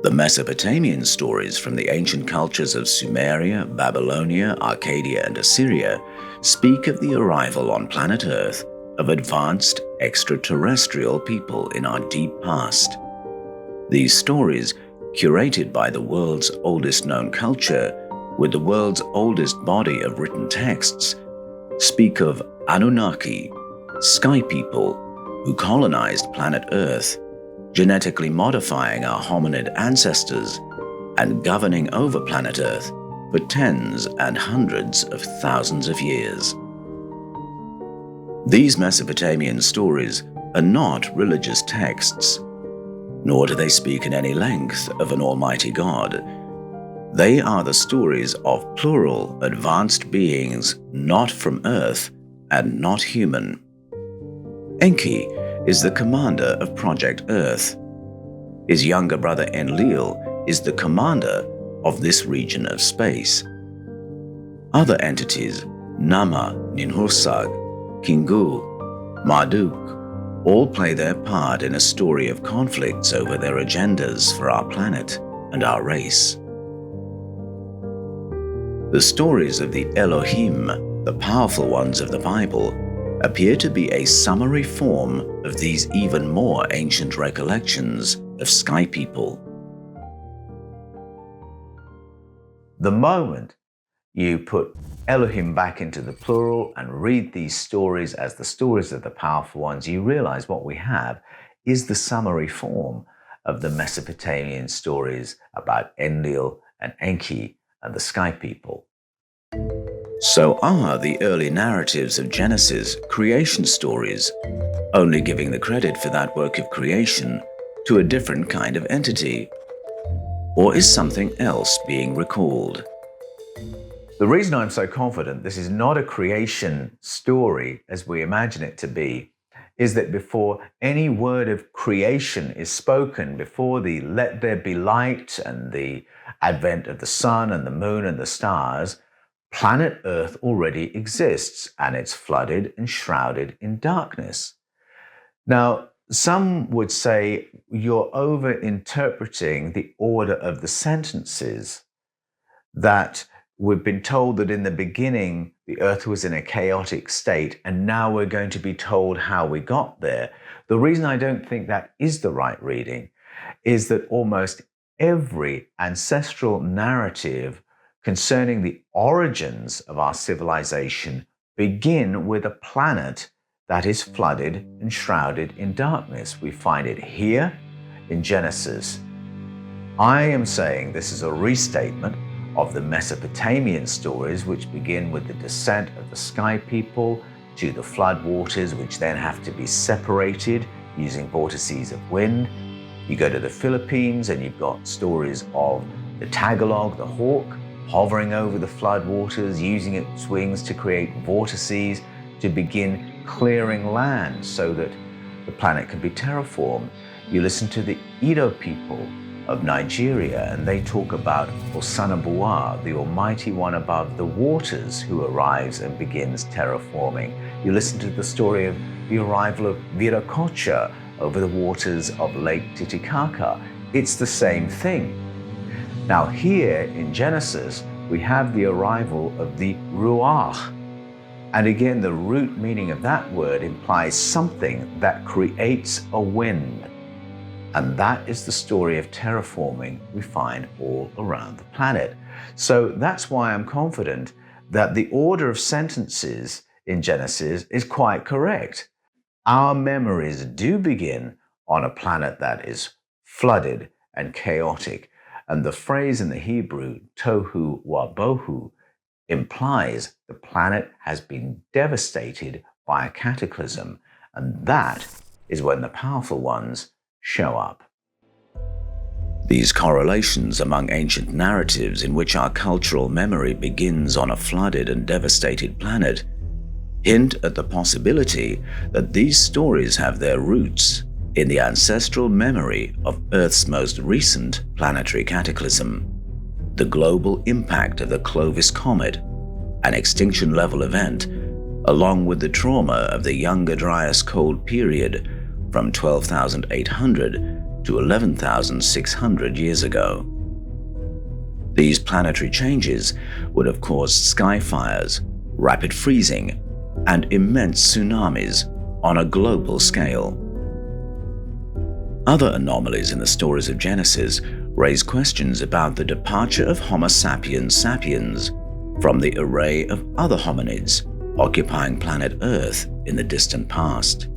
The Mesopotamian stories from the ancient cultures of Sumeria, Babylonia, Arcadia, and Assyria speak of the arrival on planet Earth of advanced extraterrestrial people in our deep past. These stories, curated by the world's oldest known culture, with the world's oldest body of written texts, speak of Anunnaki, sky people who colonized planet Earth, genetically modifying our hominid ancestors and governing over planet Earth for tens and hundreds of thousands of years. These Mesopotamian stories are not religious texts, nor do they speak in any length of an almighty God. They are the stories of plural, advanced beings not from Earth and not human. Enki is the commander of Project Earth. His younger brother Enlil is the commander of this region of space. Other entities, Nama, Ninhursag, Kingu, Marduk, all play their part in a story of conflicts over their agendas for our planet and our race. The stories of the Elohim, the powerful ones of the Bible, appear to be a summary form of these even more ancient recollections of sky people. The moment you put Elohim back into the plural and read these stories as the stories of the powerful ones, you realize what we have is the summary form of the Mesopotamian stories about Enlil and Enki and the sky people. So are the early narratives of Genesis creation stories, only giving the credit for that work of creation to a different kind of entity? Or is something else being recalled? The reason I'm so confident this is not a creation story as we imagine it to be is that before any word of creation is spoken, before the let there be light and the advent of the sun and the moon and the stars, planet Earth already exists and it's flooded and shrouded in darkness. Now, some would say you're over-interpreting the order of the sentences, that we've been told that in the beginning the Earth was in a chaotic state and now we're going to be told how we got there. The reason I don't think that is the right reading is that almost every ancestral narrative concerning the origins of our civilization begin with a planet that is flooded and shrouded in darkness. We find it here in Genesis. I am saying this is a restatement of the Mesopotamian stories, which begin with the descent of the sky people to the flood waters, which then have to be separated using vortices of wind. You go to the Philippines and you've got stories of the Tagalog, the hawk, hovering over the flood waters, using its wings to create vortices to begin clearing land so that the planet can be terraformed. You listen to the Edo people of Nigeria, and they talk about Osanabuwa, the Almighty One above the waters, who arrives and begins terraforming. You listen to the story of the arrival of Viracocha over the waters of Lake Titicaca. It's the same thing. Now here in Genesis, we have the arrival of the Ruach. And again, the root meaning of that word implies something that creates a wind. And that is the story of terraforming we find all around the planet. So that's why I'm confident that the order of sentences in Genesis is quite correct. Our memories do begin on a planet that is flooded and chaotic. And the phrase in the Hebrew, tohu wabohu, implies the planet has been devastated by a cataclysm. And that is when the powerful ones show up. These correlations among ancient narratives in which our cultural memory begins on a flooded and devastated planet hint at the possibility that these stories have their roots in the ancestral memory of Earth's most recent planetary cataclysm, the global impact of the Clovis Comet, an extinction-level event, along with the trauma of the Younger Dryas Cold period from 12,800 to 11,600 years ago. These planetary changes would have caused sky fires, rapid freezing, and immense tsunamis on a global scale. Other anomalies in the stories of Genesis raise questions about the departure of Homo sapiens sapiens from the array of other hominids occupying planet Earth in the distant past.